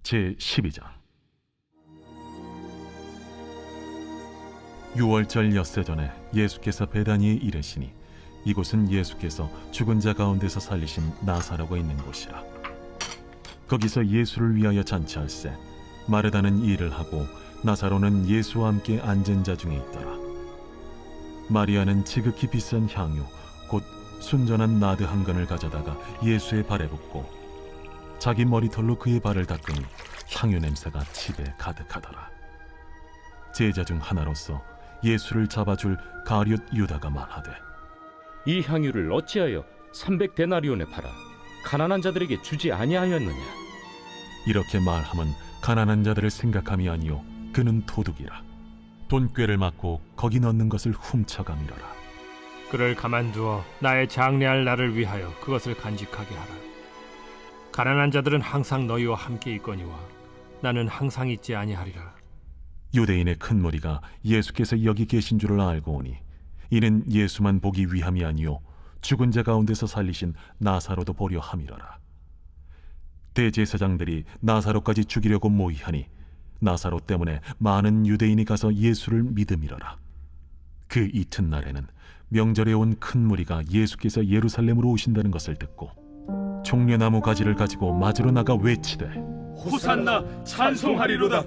제12장. 유월절 엿새 전에 예수께서 베다니에 이르시니 이곳은 예수께서 죽은 자 가운데서 살리신 나사로가 있는 곳이라. 거기서 예수를 위하여 잔치할세 마르다는 일을 하고 나사로는 예수와 함께 앉은 자 중에 있더라. 마리아는 지극히 비싼 향유 곧 순전한 나드 한 근을 가져다가 예수의 발에 붓고 자기 머리털로 그의 발을 닦으니 향유 냄새가 집에 가득하더라. 제자 중 하나로서 예수를 잡아줄 가룟 유다가 말하되, 이 향유를 어찌하여 300데나리온에 팔아 가난한 자들에게 주지 아니하였느냐? 이렇게 말함은 가난한 자들을 생각함이 아니요 그는 도둑이라. 돈꾀를 맞고 거기 넣는 것을 훔쳐가미러라. 그를 가만두어 나의 장래할 날을 위하여 그것을 간직하게 하라. 가난한 자들은 항상 너희와 함께 있거니와 나는 항상 있지 아니하리라. 유대인의 큰 무리가 예수께서 여기 계신 줄을 알고 오니 이는 예수만 보기 위함이 아니요 죽은 자 가운데서 살리신 나사로도 보려 함이러라. 대제사장들이 나사로까지 죽이려고 모의하니 나사로 때문에 많은 유대인이 가서 예수를 믿음이러라. 그 이튿날에는 명절에 온 큰 무리가 예수께서 예루살렘으로 오신다는 것을 듣고 종려나무 가지를 가지고 맞으러 나가 외치되, 호산나 찬송하리로다.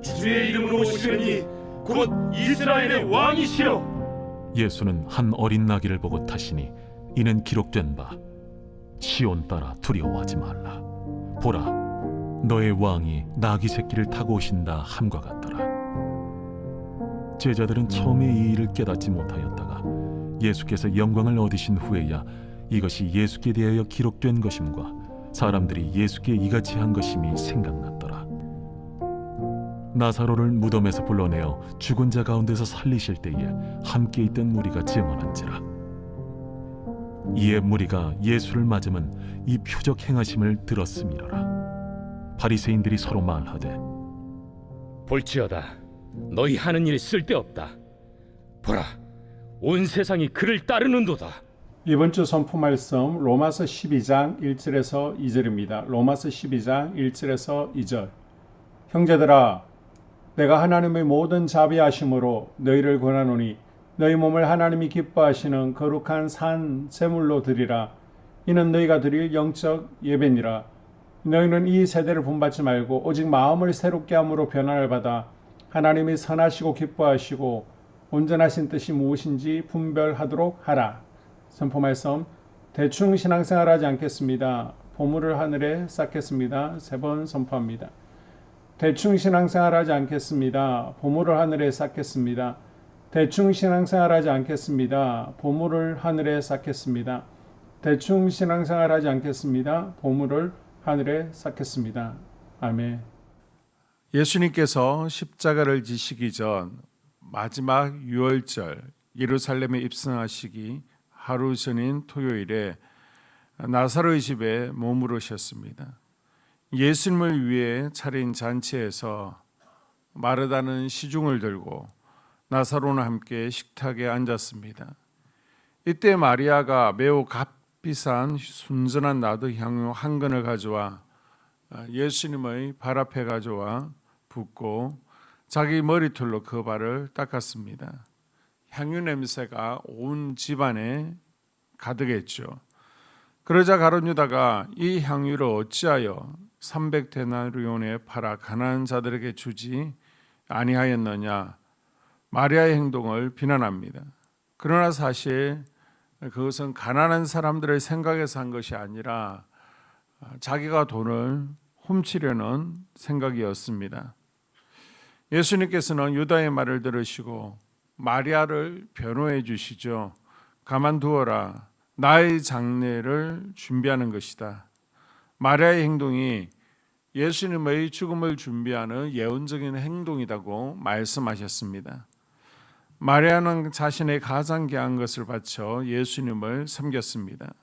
주의 이름으로 오시느니 곧 이스라엘의 왕이시여. 예수는 한 어린 나귀를 보고 타시니 이는 기록된 바 시온 따라 두려워하지 말라. 보라, 너의 왕이 나귀 새끼를 타고 오신다 함과 같더라. 제자들은 처음에 이 일을 깨닫지 못하였다가 예수께서 영광을 얻으신 후에야 이것이 예수께 대하여 기록된 것임과 사람들이 예수께 이같이 한 것임이 생각났더라. 나사로를 무덤에서 불러내어 죽은 자 가운데서 살리실 때에 함께 있던 무리가 증언한지라. 이에 무리가 예수를 맞으면 이 표적 행하심을 들었음이러라. 바리새인들이 서로 말하되, 볼지어다, 너희 하는 일이 쓸데없다. 보라, 온 세상이 그를 따르는도다. 이번 주 선포 말씀 로마서 12장 1절에서 2절입니다. 로마서 12장 1절에서 2절. 형제들아, 내가 하나님의 모든 자비하심으로 너희를 권하노니 너희 몸을 하나님이 기뻐하시는 거룩한 산 제물로 드리라. 이는 너희가 드릴 영적 예배니라. 너희는 이 세대를 본받지 말고 오직 마음을 새롭게 함으로 변화를 받아 하나님이 선하시고 기뻐하시고 온전하신 뜻이 무엇인지 분별하도록 하라. 선포 말씀. 대충 신앙생활하지 않겠습니다. 보물을 하늘에 쌓겠습니다. 3번 선포합니다. 대충 신앙생활하지 않겠습니다. 보물을 하늘에 쌓겠습니다. 대충 신앙생활하지 않겠습니다. 보물을 하늘에 쌓겠습니다. 대충 신앙생활하지 않겠습니다. 보물을 하늘에 쌓겠습니다. 아멘. 예수님께서 십자가를 지시기 전 마지막 유월절 예루살렘에 입성하시기 하루 전인 토요일에 나사로의 집에 머무르셨습니다. 예수님을 위해 차린 잔치에서 마르다는 시중을 들고 나사로는 함께 식탁에 앉았습니다. 이때 마리아가 매우 값비싼 순전한 나드 향유 한 근을 가져와 예수님의 발 앞에 가져와 붓고 자기 머리털로 그 발을 닦았습니다. 향유 냄새가 온 집안에 가득했죠. 그러자 가룟 유다가 이 향유를 어찌하여 300데나리온에 팔아 가난한 자들에게 주지 아니하였느냐, 마리아의 행동을 비난합니다. 그러나 사실 그것은 가난한 사람들을 생각해서 한 것이 아니라 자기가 돈을 훔치려는 생각이었습니다. 예수님께서는 유다의 말을 들으시고 마리아를 변호해 주시죠. 가만두어라, 나의 장례를 준비하는 것이다. 마리아의 행동이 예수님의 죽음을 준비하는 예언적인 행동이라고 말씀하셨습니다. 마리아는 자신의 가장 귀한 것을 바쳐 예수님을 섬겼습니다.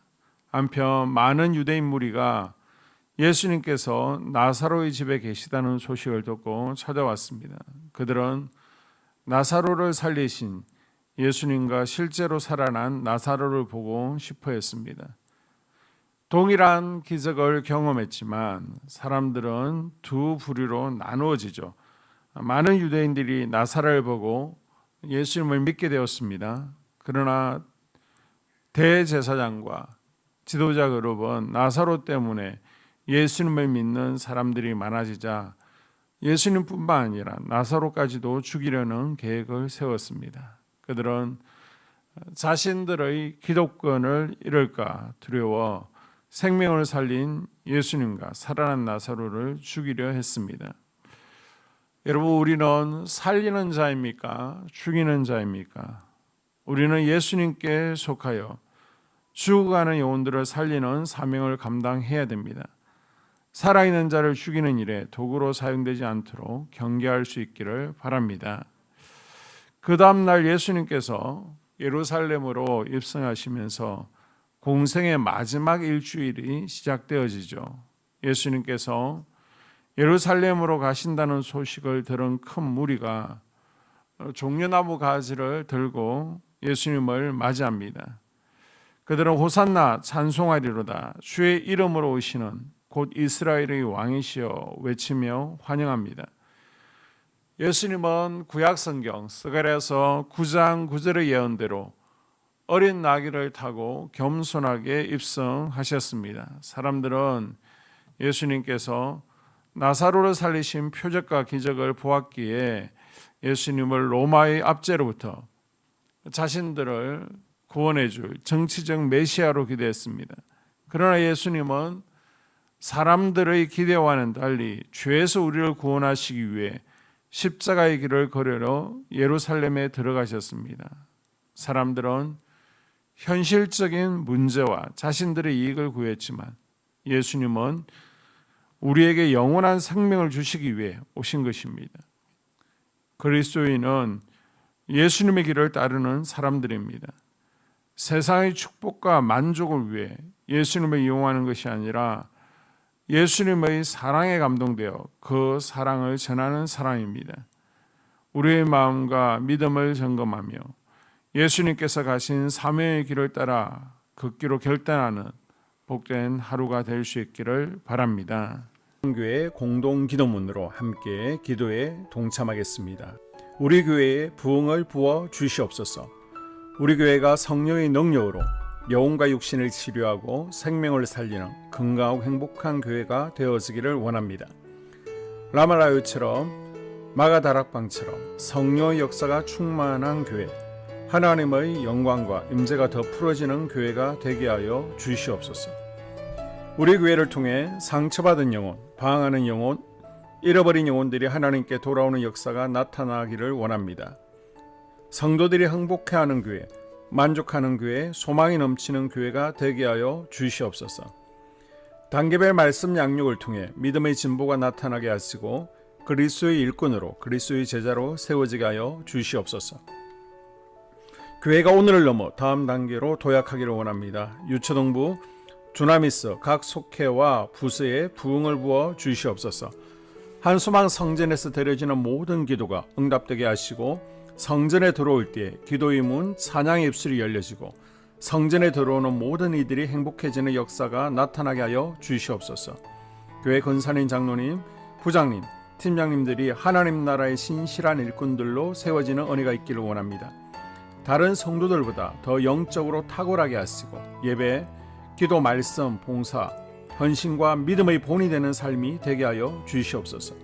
한편 많은 유대인 무리가 예수님께서 나사로의 집에 계시다는 소식을 듣고 찾아왔습니다. 그들은 나사로를 살리신 예수님과 실제로 살아난 나사로를 보고 싶어 했습니다. 동일한 기적을 경험했지만 사람들은 두 부류로 나누어지죠. 많은 유대인들이 나사렛을 보고 예수님을 믿게 되었습니다. 그러나 대제사장과 지도자 그룹은 나사로 때문에 예수님을 믿는 사람들이 많아지자 예수님뿐만 아니라 나사로까지도 죽이려는 계획을 세웠습니다. 그들은 자신들의 기독권을 잃을까 두려워 생명을 살린 예수님과 살아난 나사로를 죽이려 했습니다. 여러분, 우리는 살리는 자입니까? 죽이는 자입니까? 우리는 예수님께 속하여 죽어가는 영혼들을 살리는 사명을 감당해야 됩니다. 살아있는 자를 죽이는 일에 도구로 사용되지 않도록 경계할 수 있기를 바랍니다. 그 다음 날 예수님께서 예루살렘으로 입성하시면서 공생의 마지막 일주일이 시작되어지죠. 예수님께서 예루살렘으로 가신다는 소식을 들은 큰 무리가 종려나무 가지를 들고 예수님을 맞이합니다. 그들은 호산나 찬송하리로다 주의 이름으로 오시는 곧 이스라엘의 왕이시여 외치며 환영합니다. 예수님은 구약성경 스가랴서 9장 9절의 예언대로 어린 나귀를 타고 겸손하게 입성하셨습니다. 사람들은 예수님께서 나사로를 살리신 표적과 기적을 보았기에 예수님을 로마의 압제로부터 자신들을 구원해 줄 정치적 메시아로 기대했습니다. 그러나 예수님은 사람들의 기대와는 달리 죄에서 우리를 구원하시기 위해 십자가의 길을 걸으러 예루살렘에 들어가셨습니다. 사람들은 현실적인 문제와 자신들의 이익을 구했지만 예수님은 우리에게 영원한 생명을 주시기 위해 오신 것입니다. 그리스도인은 예수님의 길을 따르는 사람들입니다. 세상의 축복과 만족을 위해 예수님을 이용하는 것이 아니라 예수님의 사랑에 감동되어 그 사랑을 전하는 사람입니다. 우리의 마음과 믿음을 점검하며 예수님께서 가신 사명의 길을 따라 걷기로 결단하는 복된 하루가 될 수 있기를 바랍니다. 교회 공동 기도문으로 함께 기도에 동참하겠습니다. 우리 교회에 부흥을 부어 주시옵소서. 우리 교회가 성령의 능력으로 영혼과 육신을 치료하고 생명을 살리는 건강하고 행복한 교회가 되어지기를 원합니다. 라마라요처럼 마가다락방처럼 성령의 역사가 충만한 교회, 하나님의 영광과 임재가 더 풀어지는 교회가 되게 하여 주시옵소서. 우리 교회를 통해 상처받은 영혼, 방황하는 영혼, 잃어버린 영혼들이 하나님께 돌아오는 역사가 나타나기를 원합니다. 성도들이 행복해하는 교회, 만족하는 교회, 소망이 넘치는 교회가 되게 하여 주시옵소서. 단계별 말씀 양육을 통해 믿음의 진보가 나타나게 하시고 그리스도의 일꾼으로 그리스도의 제자로 세워지게 하여 주시옵소서. 교회가 오늘을 넘어 다음 단계로 도약하기를 원합니다. 유초동부 주나미스 각 속회와 부서에 부흥을 부어 주시옵소서. 한소망 성전에서 드려지는 모든 기도가 응답되게 하시고 성전에 들어올 때 기도의 문, 찬양의 입술이 열려지고 성전에 들어오는 모든 이들이 행복해지는 역사가 나타나게 하여 주시옵소서. 교회 권사님, 장로님, 부장님, 팀장님들이 하나님 나라의 신실한 일꾼들로 세워지는 은혜가 있기를 원합니다. 다른 성도들보다 더 영적으로 탁월하게 하시고 예배, 기도, 말씀, 봉사, 헌신과 믿음의 본이 되는 삶이 되게 하여 주시옵소서.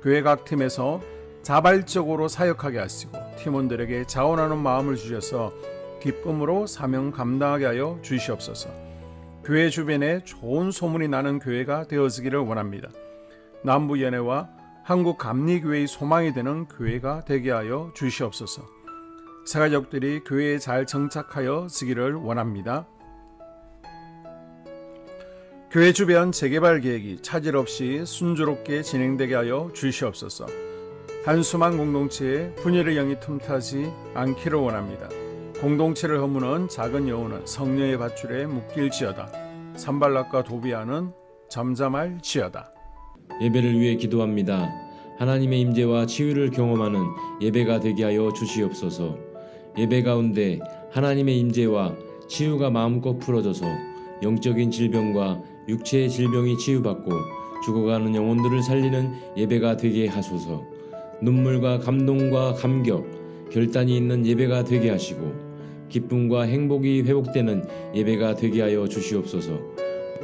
교회 각 팀에서 자발적으로 사역하게 하시고 팀원들에게 자원하는 마음을 주셔서 기쁨으로 사명 감당하게 하여 주시옵소서. 교회 주변에 좋은 소문이 나는 교회가 되어지기를 원합니다. 남부연회와 한국감리교회의 소망이 되는 교회가 되게 하여 주시옵소서. 새가족들이 교회에 잘 정착하여 지기를 원합니다. 교회 주변 재개발 계획이 차질 없이 순조롭게 진행되게 하여 주시옵소서. 한수만 공동체에 분열의 영이 틈타지 않기를 원합니다. 공동체를 허무는 작은 여우는 성령의 밧줄에 묶일지어다. 산발락과 도비아는 잠잠할지어다. 예배를 위해 기도합니다. 하나님의 임재와 치유를 경험하는 예배가 되게 하여 주시옵소서. 예배 가운데 하나님의 임재와 치유가 마음껏 풀어져서 영적인 질병과 육체의 질병이 치유받고 죽어가는 영혼들을 살리는 예배가 되게 하소서. 눈물과 감동과 감격, 결단이 있는 예배가 되게 하시고 기쁨과 행복이 회복되는 예배가 되게 하여 주시옵소서.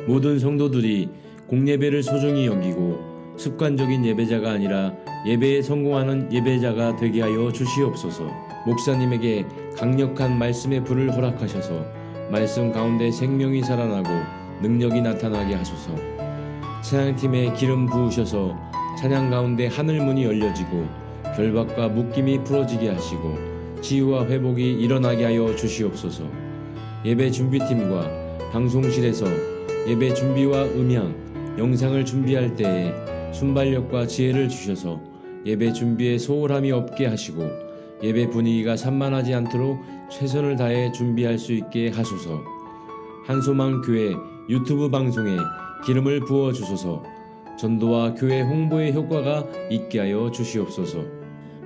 모든 성도들이 공예배를 소중히 여기고 습관적인 예배자가 아니라 예배에 성공하는 예배자가 되게 하여 주시옵소서. 목사님에게 강력한 말씀의 불을 허락하셔서 말씀 가운데 생명이 살아나고 능력이 나타나게 하소서. 찬양팀에 기름 부으셔서 찬양 가운데 하늘 문이 열려지고 결박과 묶임이 풀어지게 하시고 치유와 회복이 일어나게 하여 주시옵소서. 예배 준비팀과 방송실에서 예배 준비와 음향, 영상을 준비할 때에 순발력과 지혜를 주셔서 예배 준비에 소홀함이 없게 하시고 예배 분위기가 산만하지 않도록 최선을 다해 준비할 수 있게 하소서. 한소망 교회 유튜브 방송에 기름을 부어 주소서. 전도와 교회 홍보의 효과가 있게 하여 주시옵소서.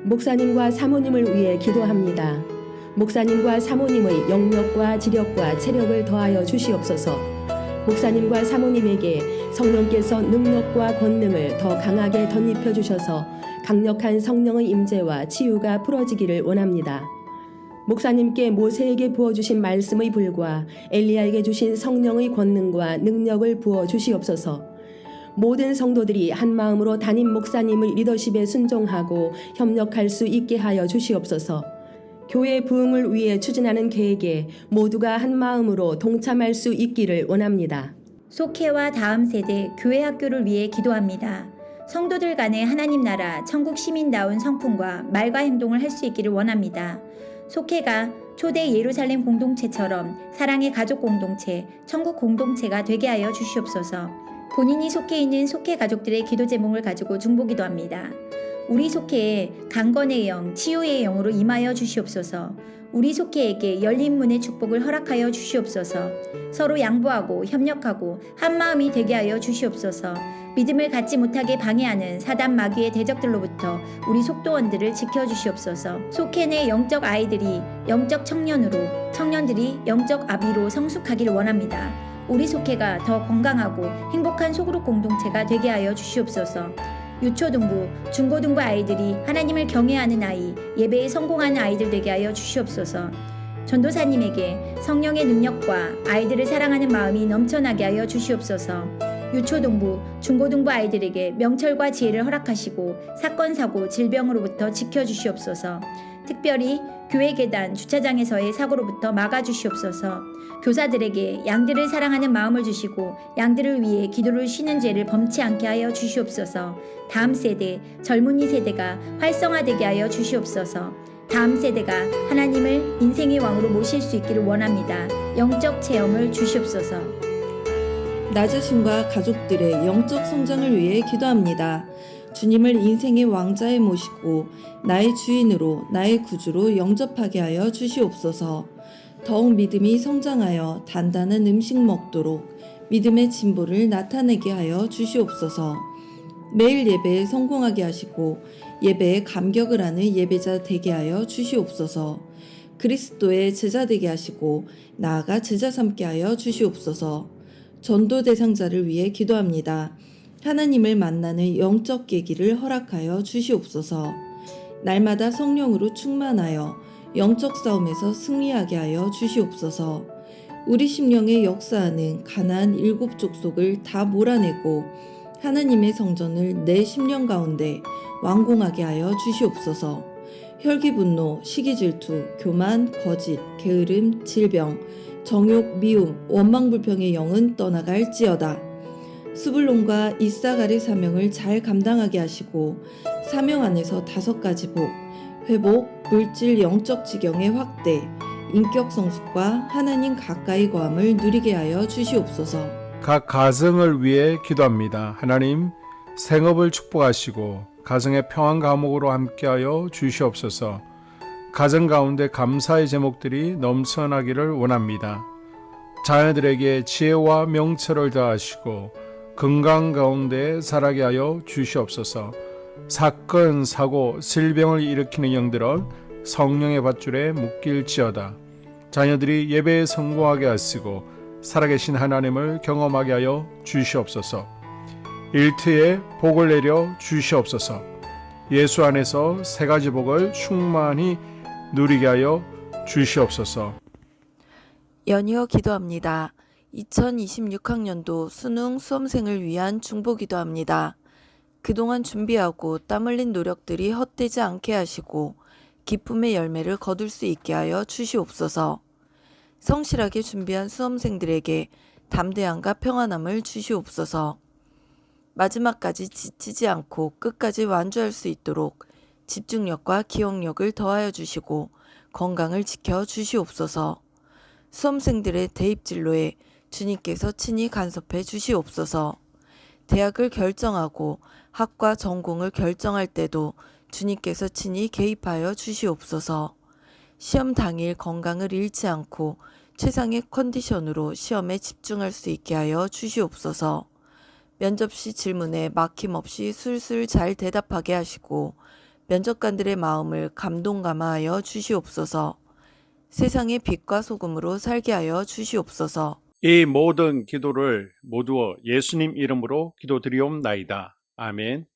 목사님과 사모님을 위해 기도합니다. 목사님과 사모님의 영력과 지력과 체력을 더하여 주시옵소서. 목사님과 사모님에게 성령께서 능력과 권능을 더 강하게 덧입혀 주셔서 강력한 성령의 임재와 치유가 풀어지기를 원합니다. 목사님께 모세에게 부어주신 말씀의 불과 엘리야에게 주신 성령의 권능과 능력을 부어 주시옵소서. 모든 성도들이 한 마음으로 담임 목사님의 리더십에 순종하고 협력할 수 있게 하여 주시옵소서. 교회 부흥을 위해 추진하는 계획에 모두가 한 마음으로 동참할 수 있기를 원합니다. 속회와 다음 세대 교회 학교를 위해 기도합니다. 성도들 간의 하나님 나라 천국 시민다운 성품과 말과 행동을 할 수 있기를 원합니다. 속회가 초대 예루살렘 공동체처럼 사랑의 가족 공동체, 천국 공동체가 되게 하여 주시옵소서. 본인이 속해 있는 속회 가족들의 기도 제목을 가지고 중보기도합니다. 우리 속회에 강건의 영, 치유의 영으로 임하여 주시옵소서. 우리 속회에게 열린 문의 축복을 허락하여 주시옵소서. 서로 양보하고 협력하고 한 마음이 되게 하여 주시옵소서. 믿음을 갖지 못하게 방해하는 사단 마귀의 대적들로부터 우리 속도원들을 지켜주시옵소서. 속회 내 영적 아이들이 영적 청년으로, 청년들이 영적 아비로 성숙하기를 원합니다. 우리 속회가 더 건강하고 행복한 소그룹 공동체가 되게 하여 주시옵소서. 유초등부, 중고등부 아이들이 하나님을 경외하는 아이, 예배에 성공하는 아이들 되게 하여 주시옵소서. 전도사님에게 성령의 능력과 아이들을 사랑하는 마음이 넘쳐나게 하여 주시옵소서. 유초등부, 중고등부 아이들에게 명철과 지혜를 허락하시고 사건, 사고, 질병으로부터 지켜주시옵소서. 특별히 교회 계단, 주차장에서의 사고로부터 막아주시옵소서. 교사들에게 양들을 사랑하는 마음을 주시고 양들을 위해 기도를 쉬는 죄를 범치 않게 하여 주시옵소서. 다음 세대, 젊은이 세대가 활성화되게 하여 주시옵소서. 다음 세대가 하나님을 인생의 왕으로 모실 수 있기를 원합니다. 영적 체험을 주시옵소서. 나 자신과 가족들의 영적 성장을 위해 기도합니다. 주님을 인생의 왕자에 모시고 나의 주인으로 나의 구주로 영접하게 하여 주시옵소서. 더욱 믿음이 성장하여 단단한 음식 먹도록 믿음의 진보를 나타내게 하여 주시옵소서. 매일 예배에 성공하게 하시고 예배에 감격을 하는 예배자 되게 하여 주시옵소서. 그리스도의 제자 되게 하시고 나아가 제자 삼게 하여 주시옵소서. 전도 대상자를 위해 기도합니다. 하나님을 만나는 영적 계기를 허락하여 주시옵소서. 날마다 성령으로 충만하여 영적 싸움에서 승리하게 하여 주시옵소서. 우리 심령에 역사하는 가나안 7 족속을 다 몰아내고 하나님의 성전을 내 심령 가운데 완공하게 하여 주시옵소서. 혈기 분노, 시기 질투, 교만, 거짓, 게으름, 질병, 정욕, 미움, 원망 불평의 영은 떠나갈지어다. 스불론과 이사갈의 사명을 잘 감당하게 하시고 사명 안에서 5가지 복, 회복, 물질 영적 지경의 확대, 인격 성숙과 하나님 가까이 거함을 누리게 하여 주시옵소서. 각 가정을 위해 기도합니다. 하나님, 생업을 축복하시고 가정의 평안 감옥으로 함께하여 주시옵소서. 가정 가운데 감사의 제목들이 넘쳐나기를 원합니다. 자녀들에게 지혜와 명철을 더하시고 건강 가운데 자라게 하여 주시옵소서. 사건, 사고, 질병을 일으키는 영들은 성령의 밧줄에 묶일지어다. 자녀들이 예배에 성공하게 하시고 살아계신 하나님을 경험하게 하여 주시옵소서. 일터에 복을 내려 주시옵소서. 예수 안에서 세 가지 복을 충만히 누리게 하여 주시옵소서. 연이어 기도합니다. 2026학년도 수능 수험생을 위한 중보 기도합니다. 그동안 준비하고 땀 흘린 노력들이 헛되지 않게 하시고 기쁨의 열매를 거둘 수 있게 하여 주시옵소서. 성실하게 준비한 수험생들에게 담대함과 평안함을 주시옵소서. 마지막까지 지치지 않고 끝까지 완주할 수 있도록 집중력과 기억력을 더하여 주시고 건강을 지켜 주시옵소서. 수험생들의 대입 진로에 주님께서 친히 간섭해 주시옵소서. 대학을 결정하고 학과 전공을 결정할 때도 주님께서 친히 개입하여 주시옵소서. 시험 당일 건강을 잃지 않고 최상의 컨디션으로 시험에 집중할 수 있게 하여 주시옵소서. 면접 시 질문에 막힘없이 술술 잘 대답하게 하시고 면접관들의 마음을 감동감화하여 주시옵소서. 세상의 빛과 소금으로 살게 하여 주시옵소서. 이 모든 기도를 모두 예수님 이름으로 기도드리옵나이다. 아멘.